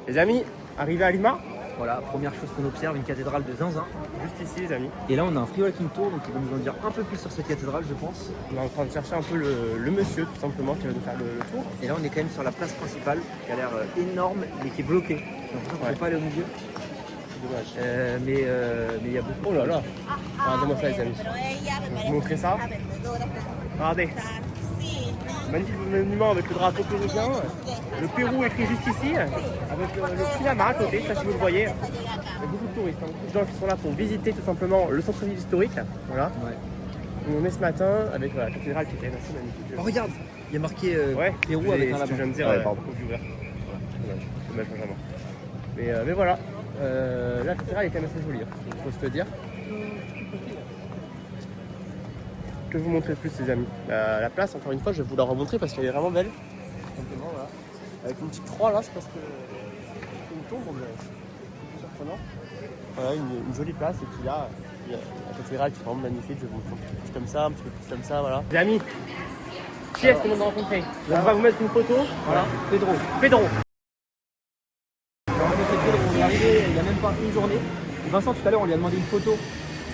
Les amis, arrivé à Lima, Voilà, première chose qu'on observe, une cathédrale de zinzin. juste ici les amis. Et là, on a un free walking tour, donc il va nous en dire un peu plus sur cette cathédrale, je pense. On est en train de chercher un peu le monsieur tout simplement qui va nous faire le tour. Et là, on est quand même sur la place principale, qui a l'air énorme, mais qui est bloquée. J'ai l'impression qu'on ne peut pas aller au milieu. C'est dommage. Mais il y a beaucoup. Oh là là, regardez-moi ça les amis. Je vais vous montrer ça. Regardez. Magnifique monument avec le drapeau péruvien. Le Pérou écrit juste ici, avec le Pinama à côté, ça si vous le voyez. Il y a beaucoup de touristes, beaucoup de gens qui sont là pour visiter tout simplement le centre-ville historique. Voilà. Ouais. On est ce matin avec la cathédrale qui est quand même assez magnifique. Oh, regarde, il y a marqué Pérou c'est avec un ce que je lapin. viens de dire pardon. au viewer. Voilà. Dommage vraiment. Mais voilà, la cathédrale est quand même assez jolie, il faut se le dire. Que vous montrer plus les amis. La place, encore une fois, je vais vous la remontrer parce qu'elle est vraiment belle. Simplement, voilà. Avec une petite croix là, je pense que c'est une tombe, c'est surprenant. Voilà, une jolie place et puis là, il y a la cathédrale qui est vraiment magnifique. Je vais vous montrer un petit peu plus comme ça, un petit peu plus comme ça, voilà. Les amis, qui est-ce qu'on a rencontré? On va vous mettre une photo. Voilà, Pedro. Pedro. Alors, on est arrivé il n'y a même pas une journée. Et Vincent, tout à l'heure, on lui a demandé une photo.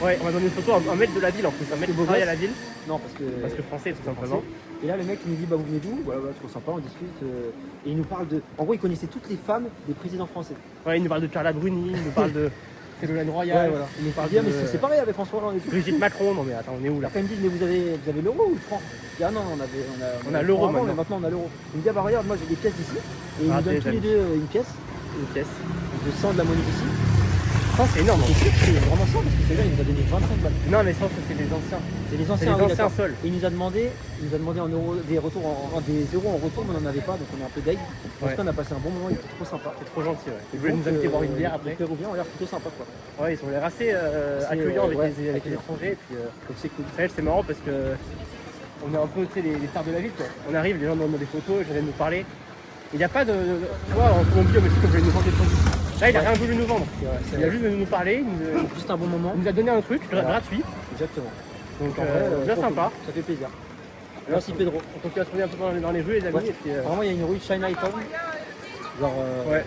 Ouais, on va donner une photo, un mec de la ville en plus, un mec qui travaille à la ville. Non, Parce que français tout simplement. Et là, le mec, il nous dit, bah vous venez d'où? Voilà, trop sympa, on discute. Et il nous parle de. En gros, il connaissait toutes les femmes des présidents français. Ouais, il nous parle de Carla Bruni, il nous parle de Ségolène Royal. Ouais, voilà. Il nous parle Il dit, de mais c'est pareil avec François Hollande et tout. Brigitte Macron. Non mais attends, on est où là? Après, il me dit, mais vous avez l'euro ou le franc? Je dis, ah non, on a l'euro maintenant. Mais maintenant, on a l'euro. Il me dit, ah bah regarde, moi j'ai des pièces d'ici. Et il nous donne tous les deux une pièce. Une pièce. De 100 de la monnaie d'ici. Ça c'est énorme. C'est vraiment ça, parce que c'est là, il nous a donné 25 balles. Non mais ça c'est les anciens. C'est les C'est anciens, les oui, anciens d'accord. seuls. Et il nous a demandé en euros, des euros en retour, mais on n'en avait pas, donc on est un peu deg. En tout cas, on a passé un bon moment, il était trop sympa. C'est trop gentil, ouais. Ils voulaient nous inviter boire une bière après. Les Péruviens ont l'air plutôt sympa, quoi. Ouais, ils ont l'air assez accueillants avec les étrangers. Et puis, Donc c'est cool. c'est marrant parce que on est un peu les stars de la ville, quoi. On arrive, les gens nous demandent des photos, ils viennent nous parler. Il n'y a pas de. Tu vois, en Colombie, au Mexique, on voulait nous vendre des produits. Là, il a rien voulu nous vendre. Il a juste venu nous parler, Juste un bon moment. il nous a donné un truc gratuit. Exactement. Donc, En vrai, bien trop sympa. cool. Ça fait plaisir. Merci Pedro. On continue à se trouver un peu dans les rues, les amis. Ouais. Et puis, Vraiment, il y a une rue Chinatown. Genre. ouais,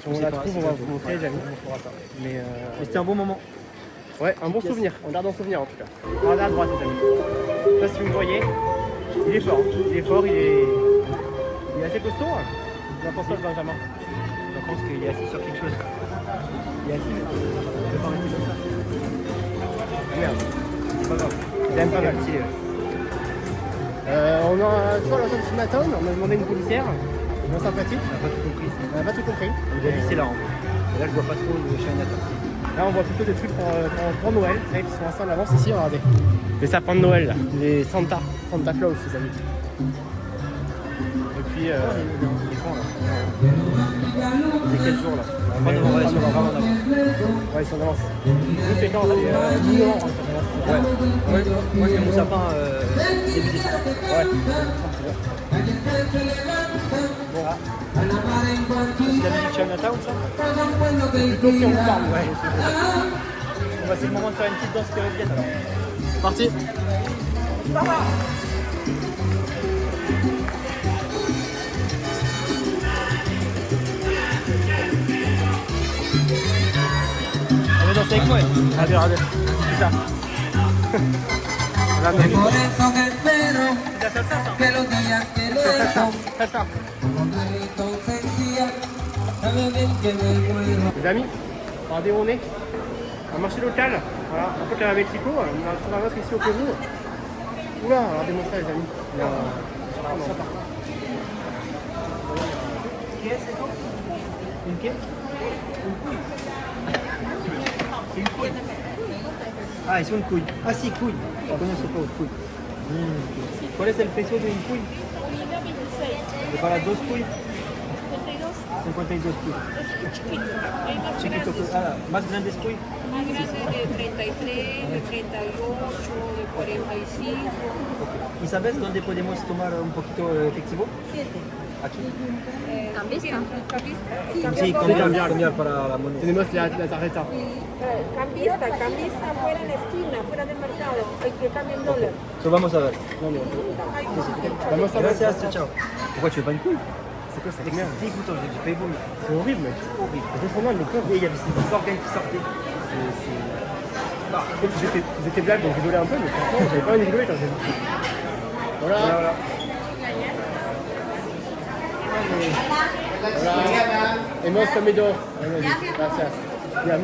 si on sait la pas, trouve, c'est on va bientôt. vous montrer, les amis. On montrera ça. Mais Mais c'était un bon moment. ouais, un bon pièce. souvenir. On garde un souvenir en tout cas. Regardez à droite, les amis. Je sais pas si vous me voyez. Il est fort. Il est fort, il est assez costaud. Tu en penses quoi, Benjamin? Je pense qu'il est assis sur quelque chose. Il est assis. Il peut pas rester comme ça. Ah, merde. C'est pas grave. Il aime pas mal. Stylé, ouais. On a, tu vois, la ce matin, on a demandé une policière. Bien sympathique. On n'a pas tout compris. On n'a pas tout compris. On nous a dit c'est là. Et là, je vois pas trop le Chinatown. Là, on voit plutôt des trucs pour Noël. C'est vrai qu'ils sont assez en avance ici, regardez. Les sapins de Noël, là. Les Santa Claus, les amis. Et puis, Il est quand là? il est quel jour là? 3 novembre, ils sont vraiment en avance. Ouais, ils sont en avance. Nous, c'est quand? C'est mi-novembre. Ouais. Moi, j'ai mon sapin début décembre. Ouais. C'est la musique Chinatown, ça? Plutôt qu'on parle, ouais. Bon, bah, c'est le moment de faire une petite danse péruvienne alors. C'est parti. On va danser avec moi. Regardez. C'est ça. Regarde, Es por eso que espero la salsa, ça. que los días que lejos, Salsa. como perrito sencilla, sabe bien que me muero. Les amis, regardez où on est. Un marché local. Voilà, un peu comme à Mexico. On a trouvé un autre ici au Pérou. Oula, regardez-moi ça, les amis. Il y a sympa. Une quai? Ah, ils sont une couille. Ah si, couille. Je connais ce pas, couille. ¿Cuál es el precio de un cuy? De para dos cuy. 52 cuy. Chiquito, más grandes cuy. Más grande de 33, de 38, de 45. Okay. ¿Y sabes dónde podemos tomar un poquito efectivo? Aquí. ¿Cambista? Sí, cambiar para la moneda. Tenemos la tarjeta. Cambista fuera en la esquina, fuera del mercado, el que cambia en dólar. So, vamos a ver. Vamos a ver. Gracias, ciao, ciao. Pourquoi tu veux pas une couille? C'est quoi cette Mec, merde? c'est dégoûtant, j'ai failli vomir. C'est horrible, mec. C'est horrible. Les fondants, ils le peuvent. Et il y avait ces organes qui sortaient. En fait, ils étaient blagues, donc je rigolais un peu, mais franchement, j'avais pas envie de rigoler quand j'ai vu ça. Voilà. Voilà. Voilà. Hemos comido. Gracias. Bien,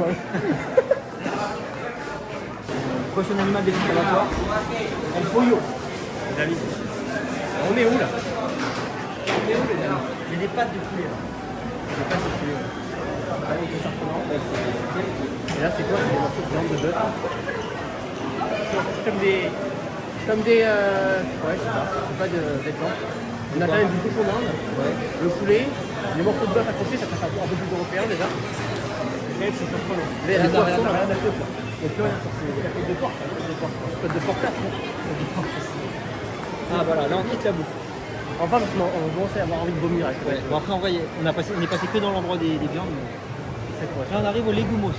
Prochain animal des préparatoires. El pollo. les amis. On est où là? On est où les amis? J'ai des pâtes de poulet là. J'ai pas calculé. Et là, c'est quoi? C'est des morceaux de viande de bœuf. C'est comme des. Ouais, je sais pas. C'est pas d'exemple. On a quand même du cochon d'Inde, le poulet, les morceaux de bœuf à côté, ça fait un peu plus européen déjà. Et c'est surprenant. Les poissons, rien à côte là. Il n'y a plus rien sur la côte de porc. Côte de porc place, non? Ah voilà, là on quitte la bouffe. Enfin, parce qu'on commence à avoir envie de vomir avec Ouais. Bon après en vrai, on est passé que dans l'endroit des viandes. Mais... cette fois. Là on arrive au legumos.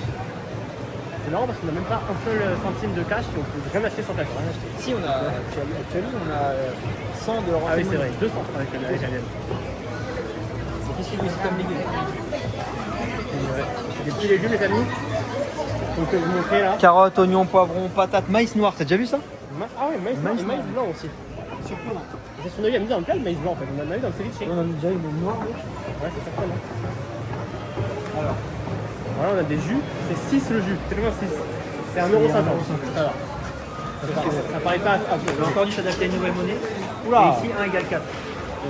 C'est marrant parce qu'on n'a même pas un seul centime de cash et on peut rien acheter sans cash. Rien acheter. Si on a actuellement on a 100 de Ah oui, c'est renseignements. vrai, 200 avec l'Alien. Qu'est-ce qu'il y a comme légumes? Des petits légumes, les amis. Donc, je vais vous montrer là. Carottes, oignons, poivrons, patates, maïs noir, t'as déjà vu ça? Ah ouais, maïs blanc et maïs blanc aussi. Surprenant. C'est ce qu'on a eu à midi dans le plat, le maïs blanc en fait. On en a eu dans le ceviche. On en a déjà eu le noir. Ouais, c'est surprenant. Alors, Voilà, on a des jus. C'est 6 le jus. C'est combien 6? C'est 1,50 €. Ça va. Ça paraît pas. j'ai encore dû s'adapter à une nouvelle monnaie. Oula. Et ici 1 égale 4.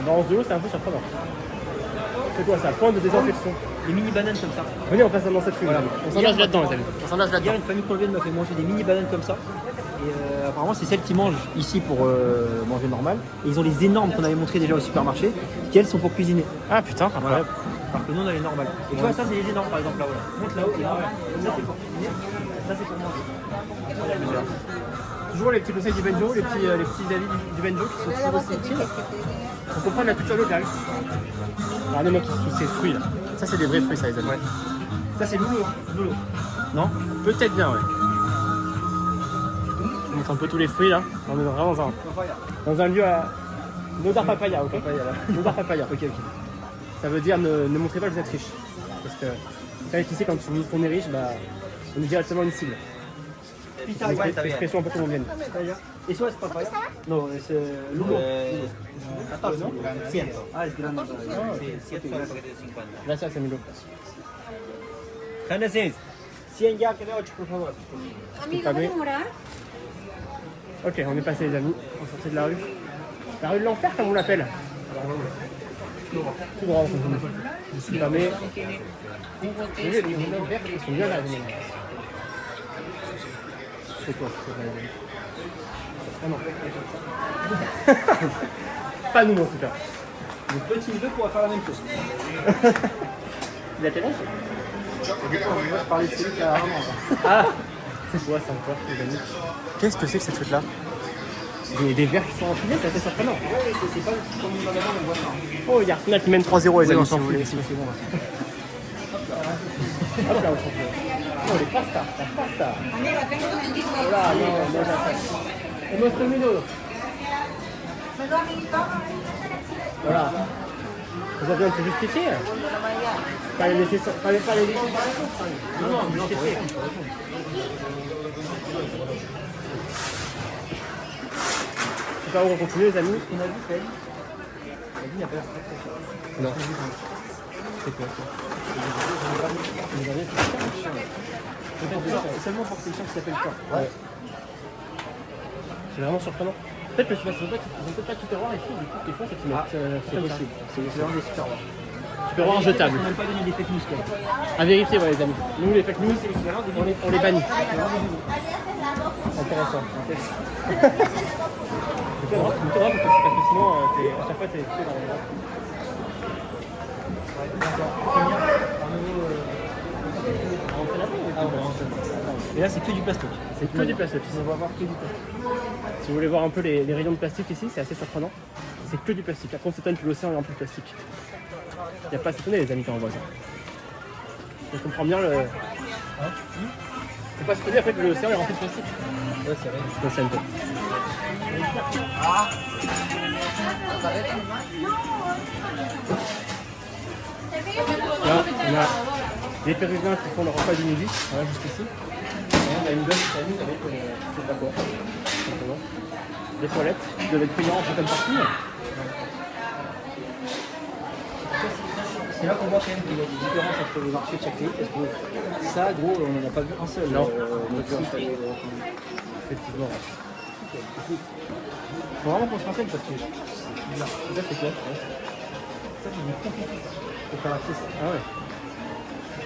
Dans 11 €, c'est un peu surprenant. C'est quoi ça? Point de désinfection. Des mini bananes comme ça. Venez, on passe dans cette rue. Voilà. On s'engage là-dedans, les amis. On s'engage Hier, là-dedans. une famille colombienne m'a fait manger des mini bananes comme ça. Et apparemment, c'est celles qui mangent ici pour manger normal. Et ils ont les énormes qu'on avait montrées déjà au supermarché, qui elles sont pour cuisiner. Ah putain, Voilà. incroyable. Alors que nous, on a les normales. Et tu vois, ça, c'est les énormes par exemple là-haut. Monte là-haut, et là, ça, c'est pour cuisiner. Ça, c'est pour manger. Toujours les petits conseils du Benjo, les petits avis du Benjo qui sont toujours aussi utiles. On comprend la culture locale. Regardez-moi tous ces fruits là. Ça, c'est des vrais fruits, ça, les amis. Ouais. Ça, c'est loulou. Loulou. Non? Peut-être bien, ouais. Je montre un peu tous les fruits là. On est vraiment dans un lieu à. Nodar papaya, ok? Papaya, là. Nodar papaya. Ok. Ça veut dire ne montrez pas que vous êtes riche. Parce que vous savez qu'ici, quand on est riche, bah, on est directement une cible. Pizza, C'est une expression un peu colombienne. Et ça, c'est papaya? Non, c'est loulou. Attends, non? Ah, c'est grande. Gracias, amigo. Genesis. 100 ya, que 8, por favor. Amigo, ¿puedes demorar? Ok, on est passé, les amis. On sortait de la rue. La rue de l'enfer, comme on l'appelle. Tout droit, on continue. Je suis pas mais. Les notes vertes, ils sont bien là. C'est quoi? Ah non. Pas nous en tout cas. Le petit neveu pourra faire la même chose. Il a quel âge? On va parler de celui qui a un an. Ah, c'est quoi ça encore, les amis? Qu'est-ce que c'est que ces trucs-là? Des verres qui sont empilés, c'est assez surprenant. Ouais, c'est pas comme une magasin, on voit ça. Oh, il y a Arsenal qui mène 3-0, les amis, on si s'en vous fout, voulez. c'est bon. Hop là, on s'en fout. Oh, les pastas, la pasta. Oh là, non, non, ça. Hemos comido. Voilà. Ça vient de se justifier. Pas les laisser pas les laisser par la chose. Non, non, mais justifier. Je sais pas où on continue, les amis. On a vu, quand même. On a vu, il n'y a pas l'air. Non. C'est quoi ça? C'est seulement pour quelqu'un qui s'appelle Cor. Ouais. C'est vraiment surprenant. Peut-être que ils ont peut-être pas de tupperware ici, du coup, ce qu'ils font, c'est qu'ils mettent. C'est possible. C'est vraiment des super. Tupperware jetable. On n'a même pas donné des fake news quand même. À vérifier, ouais, les amis. Nous, les fake news, on les bannit. Intéressant. C'est drôle, parce que sinon, à chaque fois, t'es équipé dans les bras. Rentrer là-bas ou Et là, c'est que du plastique. c'est que du plastique. On va voir que du plastique. Si vous voulez voir un peu les rayons de plastique ici, c'est assez surprenant. C'est que du plastique. Après, on s'étonne que l'océan est rempli de plastique. Il n'y a pas à s'étonner, les amis, quand on voit ça. On comprend bien le. C'est pas s'étonner après que l'océan est rempli de plastique. Ouais, c'est vrai. Donc, c'est un peu. Là, on a des Péruviens qui font leur repas du midi, voilà, juste ici. Et on a une gosse qui s'amuse avec, je sais pas quoi, simplement. Des toilettes qui doivent être payants un peu comme partout. C'est là qu'on voit quand même qu'il y a des différences entre les marchés de chaque pays, parce que ça, gros, on n'en a pas vu un seul. Non. Effectivement. Faut vraiment qu'on se renseigne parce que c'est bizarre. Ça, c'est quoi? Ça, c'est du compliqué pour faire la fiesta. Ah ouais.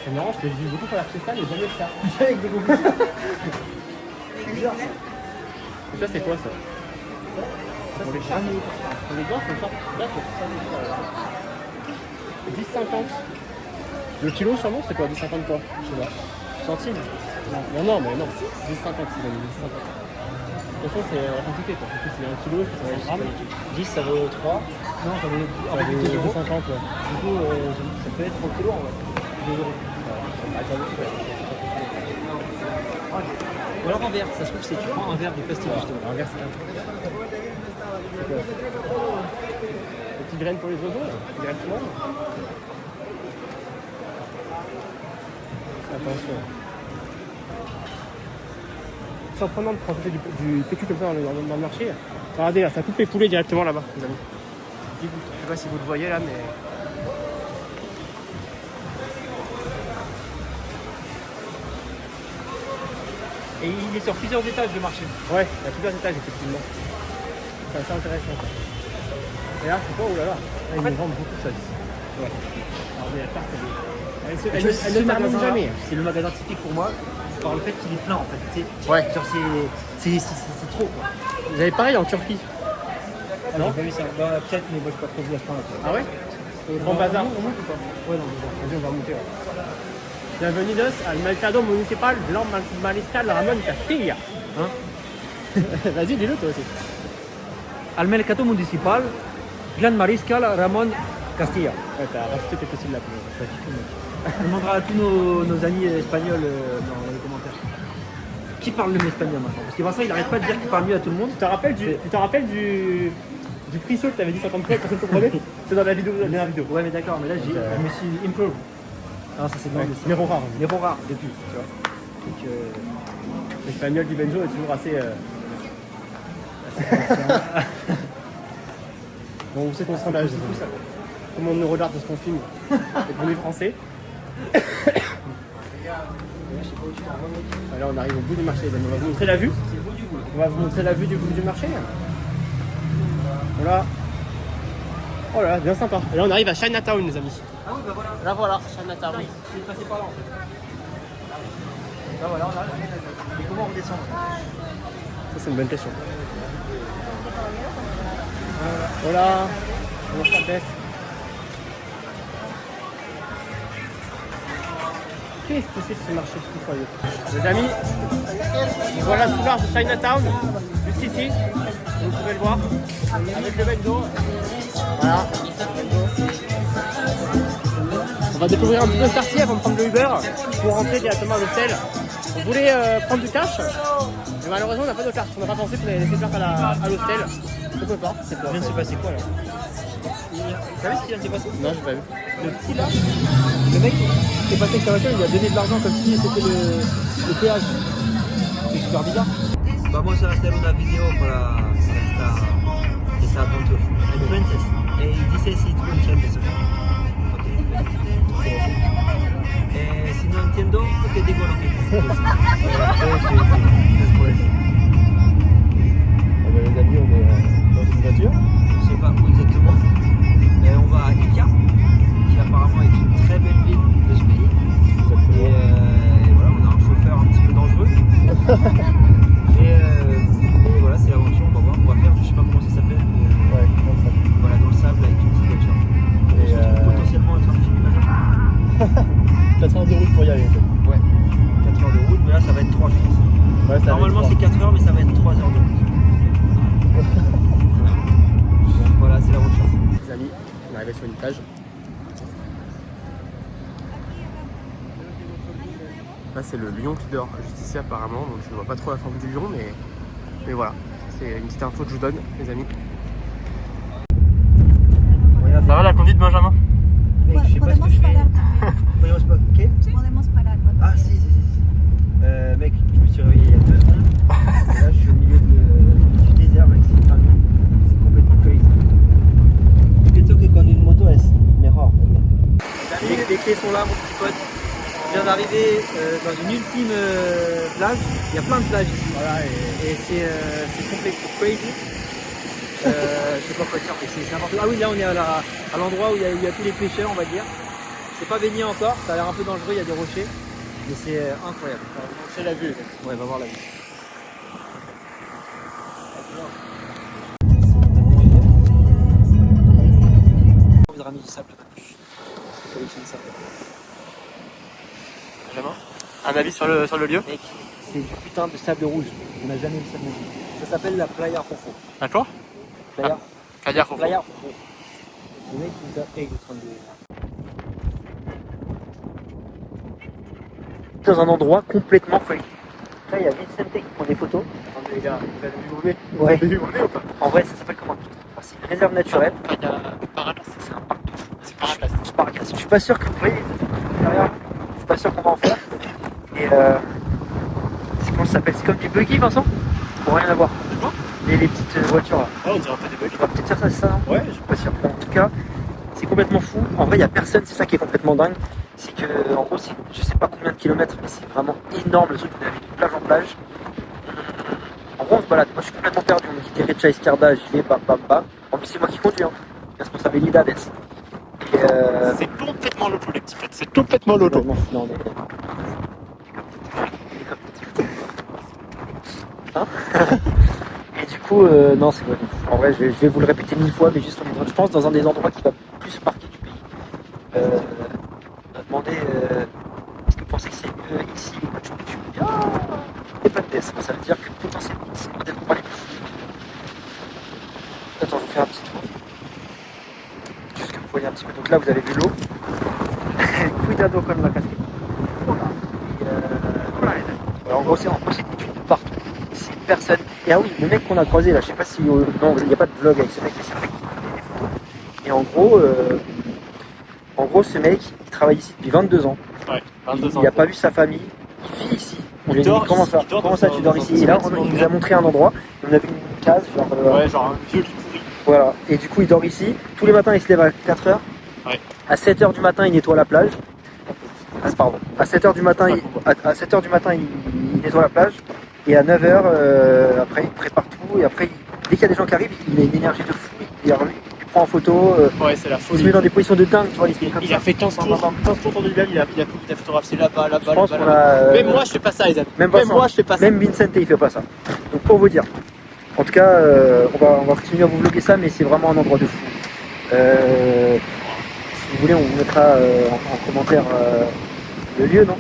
C'est marrant, je t'ai vu beaucoup faire la fiesta, mais jamais ça. Avec des compliqués. C'est bizarre ça. Et ça, c'est quoi ça? Ça, Pour c'est les cher. charniers. Pour les gars, c'est cher. Là, c'est 10,50. Le kilo, sûrement, c'est quoi? 10,50 quoi? Je sais pas. Centimes? Non, mais non. 10,50, c'est 10,50. De toute façon, c'est compliqué quoi. En plus, il y a 1 kilo, ça vaut 1 gramme. 10 ça vaut 3. Non, ça vaut un peu plus de 2 euros. 2,50 ouais. Du coup, ça peut être 3 kilos en vrai. 2 euros. Ou alors en verre, ça se trouve c'est tu prends un verre de plastique justement. Un verre, c'est quoi? Des petites graines pour les oiseaux, directement. Attention. C'est surprenant de profiter du PQ comme ça dans le marché. Regardez là, ça coupe les poulets directement là-bas, les amis. Je sais pas si vous le voyez là, mais. Et il est sur plusieurs étages le marché. Ouais, il y a plusieurs étages effectivement. C'est assez intéressant ça. Et là, c'est quoi? Oh là là. Là, ils nous vendent beaucoup ça ici. Ouais. Alors, mais la carte, elle ne termine jamais. C'est le magasin typique pour moi, par le fait qu'il est plein en fait. Tu sais. Ouais. Genre c'est trop quoi. J'avais pareil en Turquie. Ah non, j'ai pas vu ça. Bah, peut-être, mais moi je suis pas trop vu à ce point-là. Ah ouais? Au Grand Bazar. On monte ou pas? Ouais, non, Vas-y, on va remonter. Ouais. Bienvenidos al Mercado Municipal Blanc Mariscal Ramón Castilla. Hein? Vas-y, dis-le toi aussi. Al Mercado Municipal, Gran Mariscal Ramón Castilla. Ouais, t'as rajouté quelques syllabes. Pas du tout, mec. On demandera à tous nos amis espagnols dans les commentaires. Qui parle le mieux espagnol maintenant? Parce que Vincent il arrête pas de dire qu'il parle mieux à tout le monde. Tu te rappelles du prix saut que t'avais dit 50 fois pour que tu comprenais? C'est dans la vidéo, la dernière vidéo. Ouais mais d'accord, mais là je me suis improve. Ah ça c'est bon. Numéro rare. Numéro rare depuis, tu vois. Donc L'espagnol du Benjo est toujours assez. Bon, on sait qu'on se rend là. Comment on nous regarde parce qu'on filme et qu'on est français. Là, on arrive au bout du marché. On va vous montrer la vue. On va vous montrer la vue du bout du marché. Voilà. Oh là là, bien sympa. Et là, on arrive à Chinatown, les amis. ah oui bah voilà. Là, voilà, Chinatown. Je suis passé par là en fait. Là voilà, on arrive. Et comment on redescend? Ça, c'est une bonne question. Voilà. Comment ça baisse? Qu'est-ce que c'est que ce marché de fou furieux? Les amis, voilà sous l'arche de Chinatown, juste ici, vous pouvez le voir, avec le Benjo. Voilà. On va découvrir un petit peu le quartier avant de prendre le Uber pour rentrer directement à l'hôtel. On voulait prendre du cash, mais malheureusement on n'a pas de carte. On n'a pas pensé qu'on allait laisser carte à l'hôtel. On peut pas. C'est quoi? Il vient de se passer quoi là? Vous savez ce qui vient de se passer? Non, j'ai pas vu. Le petit là, le mec qui est passé avec sa voiture, il a donné de l'argent comme si c'était le péage. C'est super bizarre. Vamos a hacer una video para esta aventura. El princess. Et il dice si tú entiendes. Ok. Si no entiendo, te digo lo que dices. Les amis, on est dans une voiture. Je sais pas où exactement. On va à Ica, qui apparemment est une très belle ville de ce pays. Et voilà, on a un chauffeur un petit peu dangereux. et voilà, c'est l'aventure, on va voir. On va faire, je sais pas comment ça s'appelle, mais voilà, dans le sable avec une petite voiture. On se retrouve potentiellement en train de filmer ma 4 heures de route pour y aller. Ouais, 4 heures de route, mais là ça va être 3 je pense. Ouais, normalement c'est 4 heures, mais ça va être 3 heures de route. Voilà, c'est l'aventure. Les amis, on est arrivé sur une plage. Là c'est le lion qui dort juste ici apparemment, donc je ne vois pas trop la forme du lion, mais voilà, c'est une petite info que je vous donne les amis. Ça va la conduite Benjamin? Mec, je sais pas ce que je fais. sont là, mon petit pote. On vient d'arriver dans une ultime plage. Il y a plein de plages ici. Voilà, et c'est complètement crazy. Je sais pas quoi dire, mais c'est n'importe quoi. Ah oui, là on est à l'endroit où il y a tous les pêcheurs, on va dire. C'est pas baigné encore, ça a l'air un peu dangereux, il y a des rochers. Mais c'est incroyable. C'est la vue. Ouais, va voir la vue. Envie de ramener du sable là-bas. Je collectionne ça. Benjamin, un avis sur le lieu? Mec, c'est du putain de sable rouge. On n'a jamais vu ça de ma vie. Ça s'appelle la Playa Rojo. D'accord. Playa. Playa Rojo. Playa Rojo. Le mec il nous a il est en train de... Dans un endroit complètement crazy. Là il y a Vicente qui prend des photos. Attendez les gars, vous avez vu voler? Ouais. Vous avez vu voler ou pas? En vrai ça s'appelle comment? C'est une réserve naturelle. Il y a Paraclasse. C'est un parc de fou. C'est Paraclasse. C'est Paraclasse. Je suis pas sûr que vous voyez derrière. Je suis pas sûr qu'on va en faire. Et c'est comment ça s'appelle? C'est comme du buggy Vincent? Pour rien avoir. C'est quoi? Les petites voitures là. Ouais, on dirait un peu des bugs. On va peut-être faire ça, c'est ça non? Ouais, Je suis pas sûr. Bon, en tout cas, c'est complètement fou. En vrai, il n'y a personne, c'est ça qui est complètement dingue. C'est que, en gros, c'est je sais pas combien de kilomètres, mais c'est vraiment énorme le truc. On est allé de plage en plage. En gros, on se balade. Moi, je suis complètement perdu. On me dit Derecha Izquierda, j'y vais, bam bam bam. En plus, c'est moi qui conduis. Hein. Responsabilidades. Et C'est complètement l'auto, les petits potes. C'est complètement l'auto. non, on est... Hein? Et du coup, non, c'est vrai. En vrai, je vais vous le répéter 1000 fois, mais juste je pense dans un des endroits qui va plus marquer du pays. On a demandé est-ce que vous pensez que c'est mieux ici ou Machu Picchu? Il n'y a pas de test. Ça veut dire que potentiellement, c'est un des endroits les plus fous. Attends, je vais faire un petit tour. Juste que vous voyez un petit peu. Donc là, vous avez vu l'eau. Cuidado con la casquette. En gros, c'est des tuiles de partout. C'est personne. Et ah oui, le mec qu'on a croisé là, je sais pas si. Non, il n'y a pas de vlog avec ce mec, mais c'est un mec qui fait des photos. Et en gros, ce mec, il travaille ici depuis 22 ans. Ouais, 22 ans. Il n'a pas vu sa famille. Il vit ici. On lui a dit dort comment ici, ça? il dort Comment dans ça un- tu dors dans un ici? petit Et là, bâtiment il nous a montré un endroit. On a vu une case, genre. Ouais, genre un vieux qui pourrit. Voilà. Et du coup, il dort ici. Tous les matins, il se lève à 4h. Ouais. À 7h du matin, il nettoie la plage. Ah, pardon. À 7h du matin, à 7h du matin, il nettoie la plage. Et à 9h, après, il prépare tout. Et après, dès qu'il y a des gens qui arrivent, il a une énergie de fou. Il prend en photo. Ouais, c'est la Il se folie. met dans des positions de dingue. Tu vois, il se met comme Il ça. a fait 15 tours autour du lac, il a photographié là-bas, Je pense qu'on a. Même moi, je fais pas ça, les amis. Même moi, je fais pas ça. Même Vincent, il fait pas ça. Donc pour vous dire. En tout cas, on va continuer à vous vlogger ça, mais c'est vraiment un endroit de fou. Si vous voulez, on vous mettra en commentaire le lieu, non?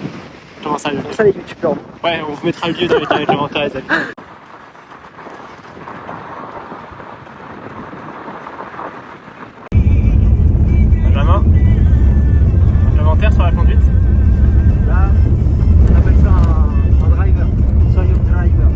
Comment ça, le Comme ça, les youtubeurs, non? Ouais, on vous mettra le lieu dans les commentaires, les amis. Benjamin, commentaire sur la conduite? Là, on appelle ça un driver. Soy un driver.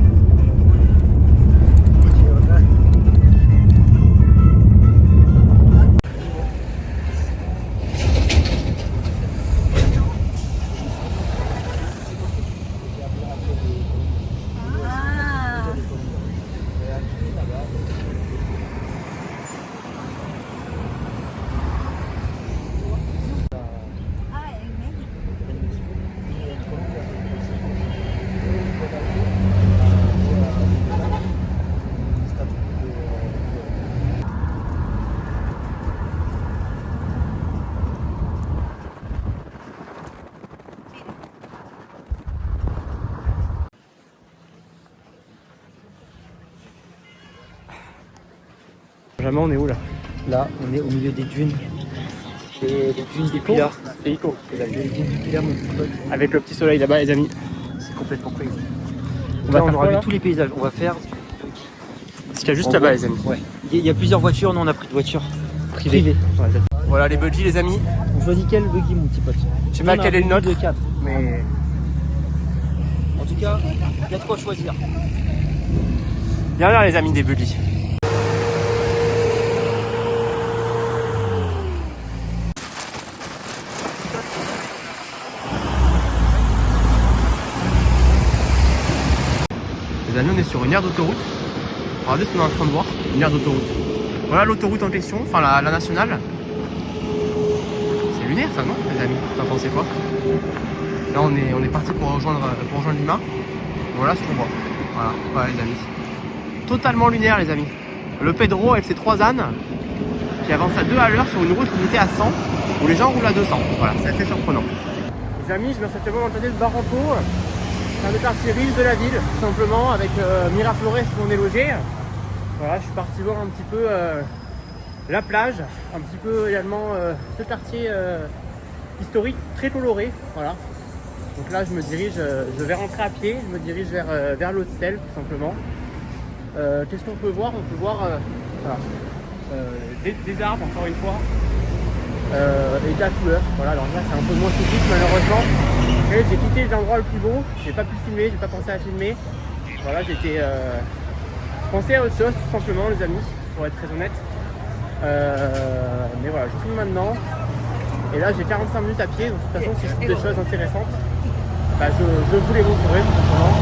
Benjamin, on est où là? Là, on est au milieu des dunes. Et les dunes des Pilar. C'est Ico, les amis. Les dunes du Pilar, mon petit pote. Avec le petit soleil là-bas, les amis. C'est complètement crazy. On Là, va on faire aura quoi, vu là? tous les paysages. On va faire du Parce qu'il y a juste En là-bas, gros, les amis. Ouais. Il y a plusieurs voitures. Nous, on a pris de voiture privée. Voilà les budgies, les amis. On choisit quel buggy, mon petit pote? Je sais pas quel est le nôtre, de 4. mais En tout cas, il y a de quoi choisir. bien là, les amis des budgies. Les amis, on est sur une aire d'autoroute. Regardez ce qu'on est en train de voir, une aire d'autoroute. Voilà l'autoroute en question, enfin la nationale. C'est lunaire ça, non les amis? Vous en pensez quoi? Là on est parti pour rejoindre Lima. Voilà ce qu'on voit. Voilà les amis. Totalement lunaire les amis. Le Pedro avec ses 3 ânes qui avance à 2 à l'heure sur une route limitée à 100 où les gens roulent à 200. Voilà, c'est assez surprenant. Les amis, je me suis actuellement entendu de Barranco. C'est un des quartiers riches de la ville, tout simplement, avec Miraflores où on est logé. Voilà, je suis parti voir un petit peu la plage, un petit peu également ce quartier historique très coloré. Voilà. Donc là, je me dirige, je vais rentrer à pied, je me dirige vers l'hôtel, tout simplement. Qu'est-ce qu'on peut voir? On peut voir voilà, des arbres, encore une fois, et de la couleur. Voilà, alors là, c'est un peu moins cyclique, malheureusement. J'ai quitté l'endroit le plus beau, j'ai pas pu filmer, j'ai pas pensé à filmer. Voilà, je pensais à autre chose, tout simplement, les amis, pour être très honnête. Mais voilà, je filme maintenant. Et là, j'ai 45 minutes à pied, donc de toute façon, si je trouve des choses intéressantes, bah, je vous les montrerai, tout simplement.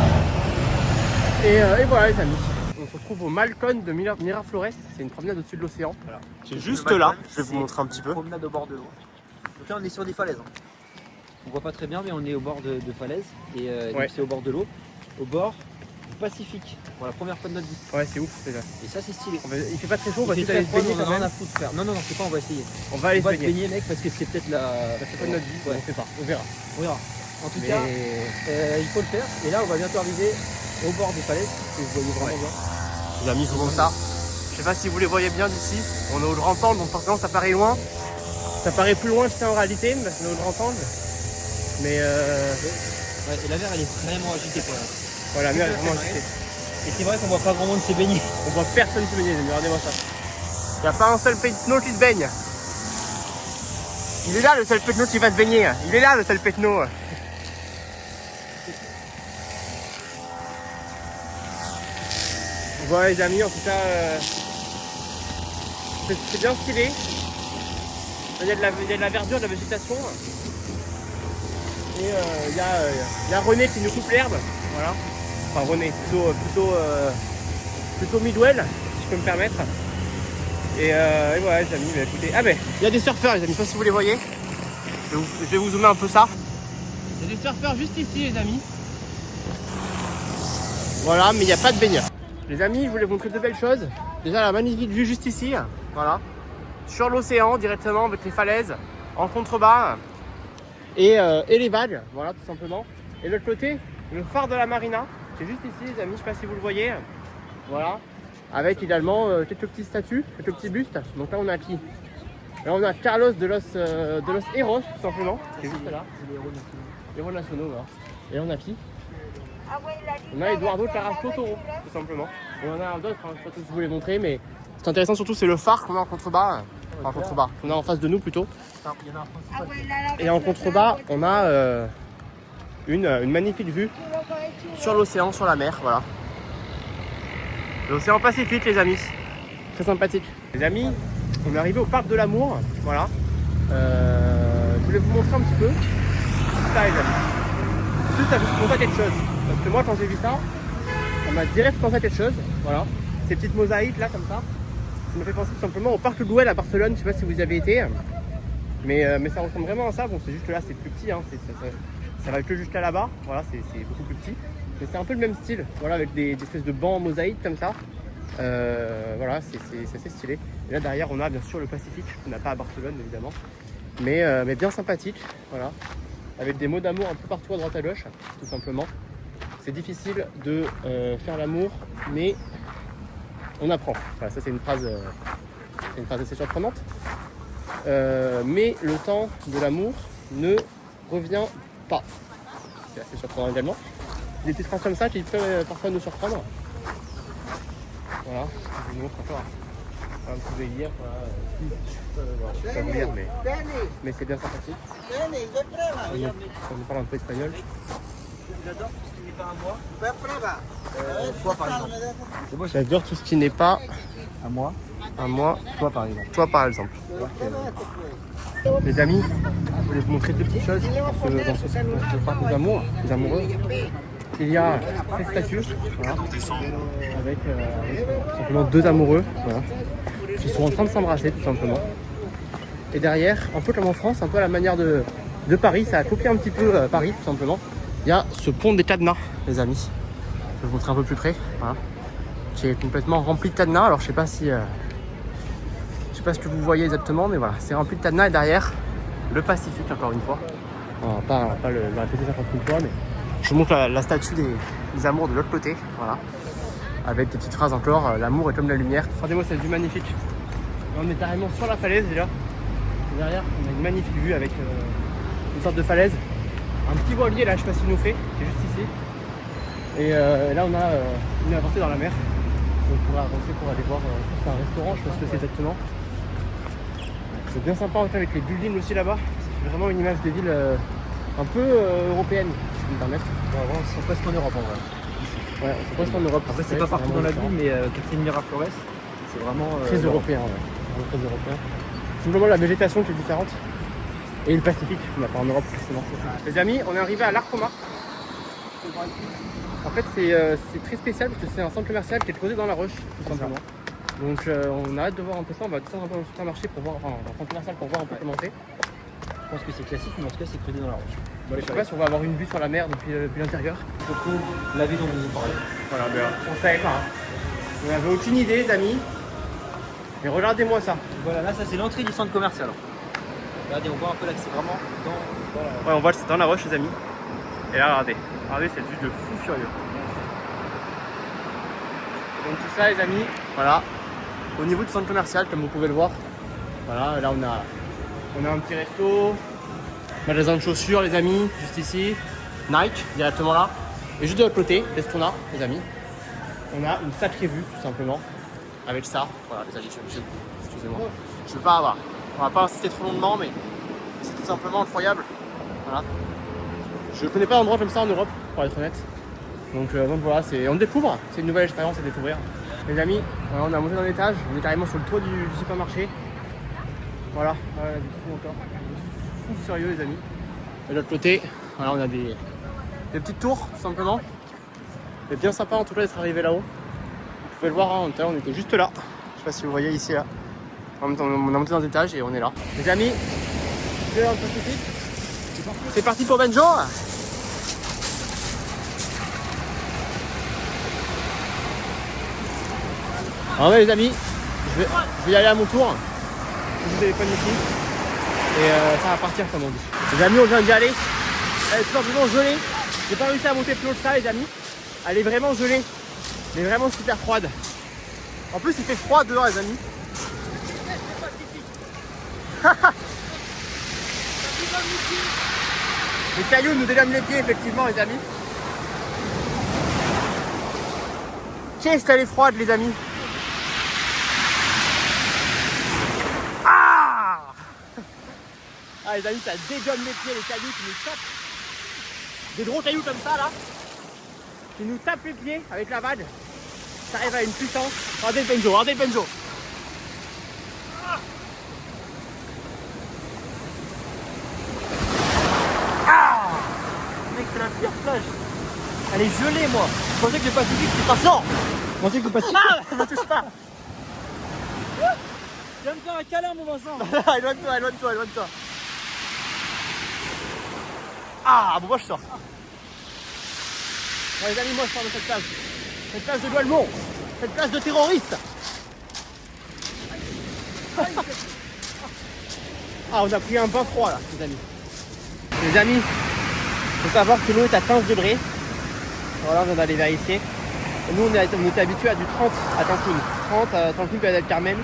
Et voilà, les amis. On se retrouve au Malcon de Miraflores, c'est une promenade au-dessus de l'océan. Voilà. C'est juste là, je vais vous montrer un petit peu. Promenade au bord de l'eau. Donc là on est sur des falaises. On voit pas très bien mais on est au bord de falaises et donc c'est au bord de l'eau, au bord du Pacifique pour la première fois de notre vie. Ouais c'est ouf déjà. Et ça c'est stylé. Il fait pas très chaud, on va essayer d'aller se baigner on a quand rien même. à foutre faire. Non c'est pas, on va essayer. On va aller se baigner mec parce que c'est peut-être la fois de notre vie, on sait pas, on verra. En tout cas, il faut le faire et là on va bientôt arriver au bord des falaises, que vous voyez vraiment bien. Les amis, je vous montre ça. Je sais pas si vous les voyez bien d'ici. On est au grand angle, donc forcément ça paraît loin. Ça paraît plus loin que c'est en réalité, parce qu'on est au grand angle. Mais ouais, et la mer elle est vraiment agitée quoi. Voilà, la mer elle est vraiment agitée. Et c'est vrai qu'on voit pas grand monde se baigner. On voit personne se baigner, regardez-moi ça. Il n'y a pas un seul pétno qui se baigne. Il est là le seul pétno qui va se baigner. Il est là le seul pétno. Voilà les amis, en tout cas, c'est bien stylé. Il y a de la verdure, de la végétation. Et il y a René qui nous coupe l'herbe. Voilà. Enfin René, plutôt Midwell, si je peux me permettre. Et voilà les amis, bah, écoutez. Ah ben, il y a des surfeurs les amis, je sais pas si vous les voyez. Je vais vous zoomer un peu ça. Il y a des surfeurs juste ici les amis. Voilà, mais il n'y a pas de baigneurs. Les amis, je voulais vous montrer 2 belles choses. Déjà la magnifique vue juste ici, voilà, sur l'océan directement avec les falaises en contrebas et les vagues, voilà tout simplement. Et de l'autre côté, le phare de la marina, c'est juste ici les amis, je sais pas si vous le voyez, voilà, avec également quelques petites statues, quelques petits bustes. Donc là on a qui? Là on a Carlos de los Héros tout simplement, qui est juste là, les héros nationaux, voilà. Et là on a qui? On a Eduardo Carrasco Toro, tout simplement. Et on a d'autres, je sais pas si je vous les montrer, mais ce qui est intéressant surtout c'est le phare qu'on a en contrebas. Enfin en contrebas, qu'on a en face de nous plutôt. Et en contrebas, on a une magnifique vue sur l'océan, sur la mer, voilà. L'océan Pacifique les amis. Très sympathique. Les amis, on est arrivé au parc de l'amour, voilà. Je voulais vous montrer un petit peu ça les amis. Tout ça vous pense à quelque chose. Parce que moi quand j'ai vu ça, ça m'a direct pensé à quelque chose. Voilà. Ces petites mosaïques là comme ça. Ça me fait penser tout simplement au parc Güell à Barcelone, je sais pas si vous y avez été. Mais ça ressemble vraiment à ça. Bon c'est juste que là c'est plus petit, hein. Ça va que jusqu'à là-bas. Voilà, c'est beaucoup plus petit. Mais c'est un peu le même style, voilà, avec des espèces de bancs mosaïques comme ça. Voilà, c'est assez stylé. Et là derrière on a bien sûr le Pacifique, qu'on n'a pas à Barcelone évidemment. Mais bien sympathique, voilà. Avec des mots d'amour un peu partout à droite à gauche, tout simplement. C'est difficile de faire l'amour, mais on apprend. Voilà, ça c'est une phrase assez surprenante. Mais le temps de l'amour ne revient pas. C'est assez surprenant également. Des petites phrases comme ça qui peuvent parfois nous surprendre. Voilà, je vous montre encore un petit délire. Voilà, je ne peux pas vous lire, mais c'est bien sympathique. On nous parle un peu espagnol. J'adore tout ce qui n'est pas à moi. Toi par exemple. J'adore tout ce qui n'est pas À moi. à moi. Toi par exemple. Toi par exemple. Les amis, je voulais vous montrer 2 petites choses dans ce parc des amours, des amoureux. Il y a ces statues, voilà, avec tout simplement 2 amoureux, voilà, qui sont en train de s'embrasser tout simplement. Et derrière, un peu comme en France, un peu à la manière de Paris, ça a copié un petit peu Paris tout simplement. Il y a ce pont des cadenas, les amis. Je vais vous montrer un peu plus près, voilà, qui est complètement rempli de cadenas. Alors je sais pas si, je sais pas ce que vous voyez exactement, mais voilà, c'est rempli de cadenas. Et derrière, le Pacifique encore une fois. On va pas le répéter 50 000 fois, mais je vous montre la statue des amours de l'autre côté, voilà, avec des petites phrases encore. L'amour est comme la lumière. Regardez-moi cette vue magnifique. Là, on est carrément sur la falaise déjà. Et derrière, on a une magnifique vue avec une sorte de falaise. Un petit voilier là, je sais pas s'il nous fait, c'est juste ici. Et là on a une avancée dans la mer. Donc on pourra avancer pour aller voir c'est un restaurant, je sais pas ce que c'est exactement. C'est bien sympa en fait avec les buildings aussi là-bas. C'est vraiment une image des villes un peu européennes, si je peux me permettre. Ouais, on sent presque en Europe en vrai. Ouais, c'est presque en Europe. Après, c'est pas partout dans la ville, mais Catherine Miraflores, c'est vraiment. Très européen, ouais. C'est vraiment très européen. Simplement la végétation qui est différente. Et le Pacifique, qu'on n'a pas en Europe forcément. Les amis, on est arrivé à l'Arcoma. En fait, c'est très spécial parce que c'est un centre commercial qui est posé dans la roche, tout simplement. Donc, on arrête de voir un peu ça. On va descendre un peu dans le supermarché pour voir, enfin, dans le centre commercial pour voir un peu comment c'est. Je pense que c'est classique, mais en tout cas, c'est creusé dans la roche. Bon, je sais pas si on va avoir une vue sur la mer depuis l'intérieur. On retrouve la ville dont vous parlez. Voilà, ben, on savait pas. Hein. On n'avait aucune idée, les amis. Mais regardez-moi ça. Voilà, là, ça c'est l'entrée du centre commercial. Regardez, on voit un peu là que c'est vraiment dans la... Ouais, on voit que c'est dans la roche, les amis. Et là, regardez cette vue de fou furieux. Donc tout ça, les amis, voilà. Au niveau du centre commercial, comme vous pouvez le voir. Voilà, là on a un petit resto, magasin de chaussures, les amis, juste ici. Nike, directement là. Et juste de l'autre côté, qu'est-ce qu'on a, les amis? On a une sacrée vue, tout simplement. Avec ça, voilà, les amis, excusez-moi. Je veux pas avoir. On va pas insister trop longuement, mais c'est tout simplement incroyable. Voilà. Je ne connais pas d'endroit comme ça en Europe, pour être honnête. Donc voilà, on découvre, c'est une nouvelle expérience à découvrir. Les amis, voilà, on a monté dans l'étage, on est carrément sur le toit du supermarché. Voilà, du fou encore. Du fou sérieux, les amis. Et de l'autre côté, voilà, on a des petites tours, tout simplement. C'est bien sympa en tout cas d'être arrivé là-haut. Vous pouvez le voir, hein, tout à l'heure on était juste là. Je sais pas si vous voyez ici là. On a monté dans l'étage et on est là. Les amis, c'est parti pour Benjo. Alors ouais les amis, je vais y aller à mon tour. Je vous téléphone ici. Et ça va partir comme on dit. Les amis, on vient d'y aller. Elle est tout simplement gelée. J'ai pas réussi à monter plus haut que ça les amis. Elle est vraiment gelée. Elle est vraiment super froide. En plus il fait froid dehors les amis. Les cailloux nous délamment les pieds effectivement les amis. Qu'est-ce qu'elle est froide les amis. Ah les amis, ça dégomme les pieds, les cailloux qui nous tapent. Des gros cailloux comme ça là, qui nous tapent les pieds avec la vague. Ça arrive à une puissance. Regardez le Benjo, regardez le Benjo. Mec, c'est la pire plage. Elle est gelée, moi. Je pensais que le Pacifique c'était pas ça. Je pensais que le Pacifique. Ne me touche pas. Viens me faire un câlin, mon Vincent. Éloigne-toi, éloigne-toi, éloigne-toi. Ah, bon, moi je sors. Bon, les amis, moi je sors de cette plage. Cette plage de Doualmont. Cette plage de terroristes. Ah, on a pris un bain froid là, les amis. Les amis, il faut savoir que l'eau est à 15 degrés. Voilà, on vient d'aller vérifier. Et nous, on était habitués à du 30 à Cancun. 30 à Cancun, puis à Del Carmen.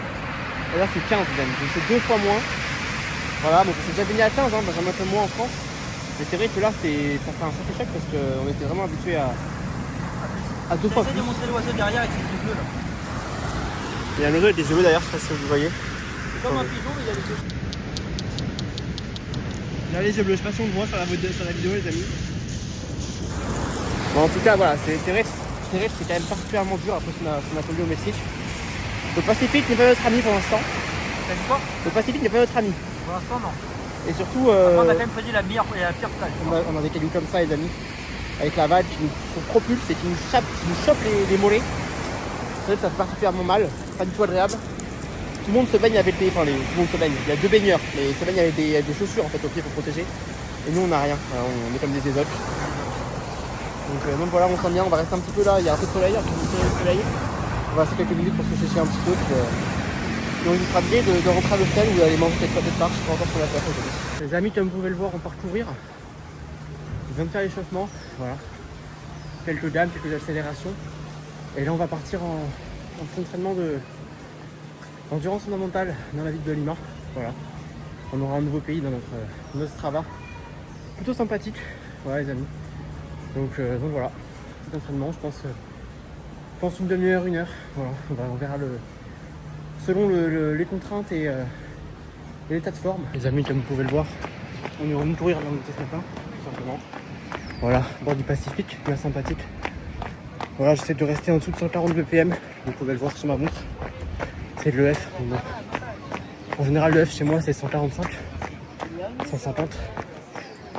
Et là, c'est 15, les amis. Donc, c'est 2 fois moins. Voilà, donc on s'est déjà baigné à 15, hein, j'en ai un peu moins en France. Mais c'est vrai que là, ça fait un sacré choc parce qu'on était vraiment habitués à 2 fois plus. J'essaie de montrer l'oiseau derrière avec ses yeux bleus là. Il y a un oiseau avec des yeux bleus d'ailleurs, je sais pas si vous voyez. C'est comme un pigeon, mais il y a les yeux. Il a les yeux bleus, je sais pas si on le voit sur la vidéo les amis. Bon en tout cas voilà, c'est vrai que c'est quand même particulièrement dur après ce qu'on a connu au Mexique. Le Pacifique n'est pas notre ami pour l'instant. T'as dit quoi? Le Pacifique n'est pas notre ami. Pour l'instant, non. Et surtout, on a quand même choisi la pire plage. on a des cailloux comme ça les amis. Avec la vague qui nous propulse et qui nous chope les mollets. C'est vrai que ça fait particulièrement mal, pas du tout agréable. tout le monde se baigne avec des. Enfin, tout le monde se baigne. Il y a 2 baigneurs, mais ils se baignent avec des chaussures en fait au pied pour protéger. Et nous on n'a rien. Alors, on est comme des ésoques. Donc voilà, on sent bien, on va rester un petit peu là. Il y a un peu de soleil, un peu de soleil. On va rester quelques minutes pour se sécher un petit peu. Et on lui sera bien de rentrer à l'hôtel ou d'aller manger quelque chose de part. Je sais pas encore ce qu'on va faire aujourd'hui. Les amis, comme vous pouvez le voir, on part courir. Je viens de faire l'échauffement. Voilà. Quelques dames, quelques accélérations. Et là on va partir en petit entraînement d'endurance fondamentale dans la ville de Lima. Voilà. On aura un nouveau pays dans notre Strava. Plutôt sympathique, voilà les amis. Donc voilà, petit entraînement, je pense une demi-heure, 1 heure. Voilà, on verra selon les contraintes et l'état de forme. Les amis, comme vous pouvez le voir, on est revenu courir là où on était ce matin, tout simplement. Voilà, bord du Pacifique, bien sympathique. Voilà, j'essaie de rester en dessous de 140 BPM. Vous pouvez le voir sur ma montre. C'est de l'EF. En général, l'EF chez moi, c'est 145, 150.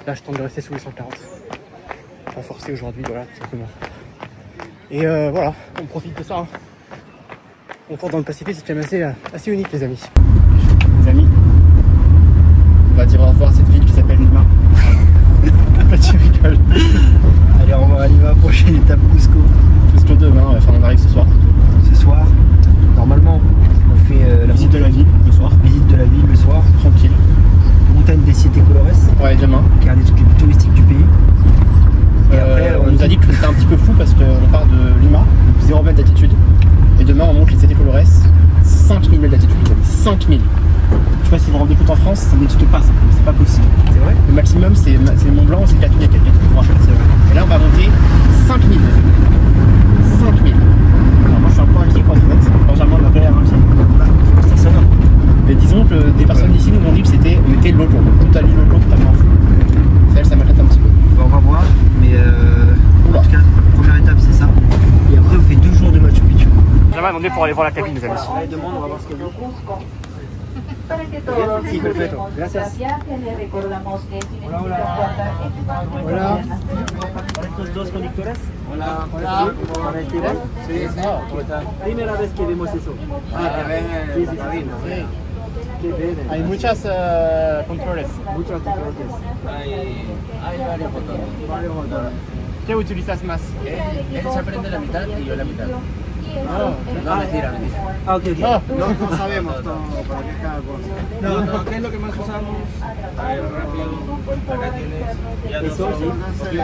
Là, je tente de rester sous les 140. Pas forcé aujourd'hui, voilà, tout simplement. Et voilà, on profite de ça. Hein. On court dans le Pacifique, c'est quand même assez unique, les amis. Les amis, on va dire au revoir à cette ville qui s'appelle Lima. Tu rigoles. Allez, au revoir à Lima, prochaine étape Cusco. Cusco demain, enfin on arrive ce soir. Ce soir, normalement, on fait la Visite de la ville le soir. visite de la ville le soir. Tranquille. Montagne des Siete Colores, Ouais, demain. qui est un des trucs les plus touristiques du pays. Et après, on nous a dit que c'était un petit peu fou parce qu'on part de Lima, 0 mètres d'altitude. Et demain on monte les Siete Colores, 5000 mètres d'altitude. 5000. Je sais pas si vous vous rendez compte en France, ça n'existe pas, ça. C'est pas possible. c'est vrai. Le maximum c'est Mont Blanc, c'est 4000 et quelques. Et là on va monter 5000. 5000. Alors moi je suis un peu inquiet pour être honnête. Benjamin m'a galéré un pied. C'est ça. Mais disons que des personnes d'ici nous ont dit que on était loco. Tout à l'île loco, totalement fou. Ça m'inquiète un petit peu. On va voir, mais en tout cas, première étape c'est ça. Et après, on fait 2 jours de Machu Picchu. J'aimerais demander pour aller voir la cabine, les amis. Là, il demande, on va voir ce qu'elle dit. Para que todos Sí, perfecto. Gracias. viaje, le recordamos que tienen Hola, que hola. guardar equipamiento de Hola. seguridad. Para estos 2 conductores. Hola. Para este igual. Primera vez que vemos eso. Sí, sí, sí. Qué bien. Hay muchas controles. Muchas diferentes. Hay varios botones. Varios botones. ¿Qué utilizas más? Él se aprende la mitad y yo la mitad. No. No, mentira, mentira. Ah, ok, ok. No. sabemos todo para qué cada cosa. No, ¿qué es lo que más usamos? A ver, rápido. Acá tienes ya dos Eso, sí.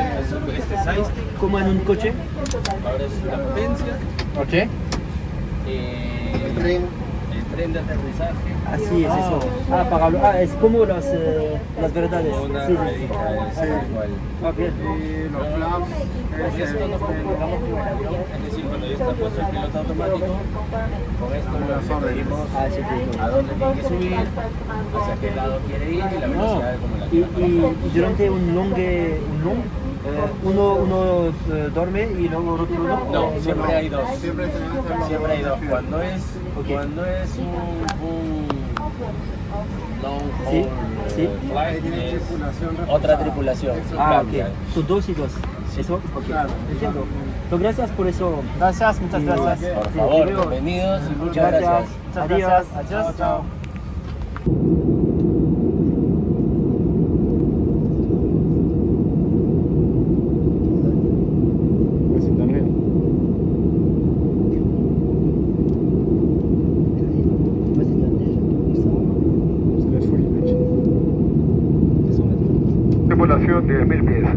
este sidestick. Como en un coche. Ahora es la potencia. Ok. El tren de aterrizaje. Así es eso. Ah, para hablar. Ah, es como las verdades. Una Sí, sí. ruedita, es igual. Ok. Con esto nos configuramos con el avión, es decir, cuando ya está puesto el piloto automático, con esto nos dirigimos Ah, sí, sí. a dónde tiene que subir, hacia qué lado quiere ir y la velocidad como la Y, quiera. y durante uno duerme y luego otro no. No, siempre hay dos. Siempre hay dos. Cuando es un long Sí, haul sí. flight, es otra tripulación. Ah, cambia. ok. Son 2 y 2. ¿Eso? Ok. Entiendo. Pues gracias por eso. Gracias, muchas gracias. Por Sí, favor, te veo. bienvenidos y muchas gracias. Muchas Adiós. gracias. Adiós. Chao. Ouais, c'est dingue. C'est la folie, mec. Tripulación de 1000 pies.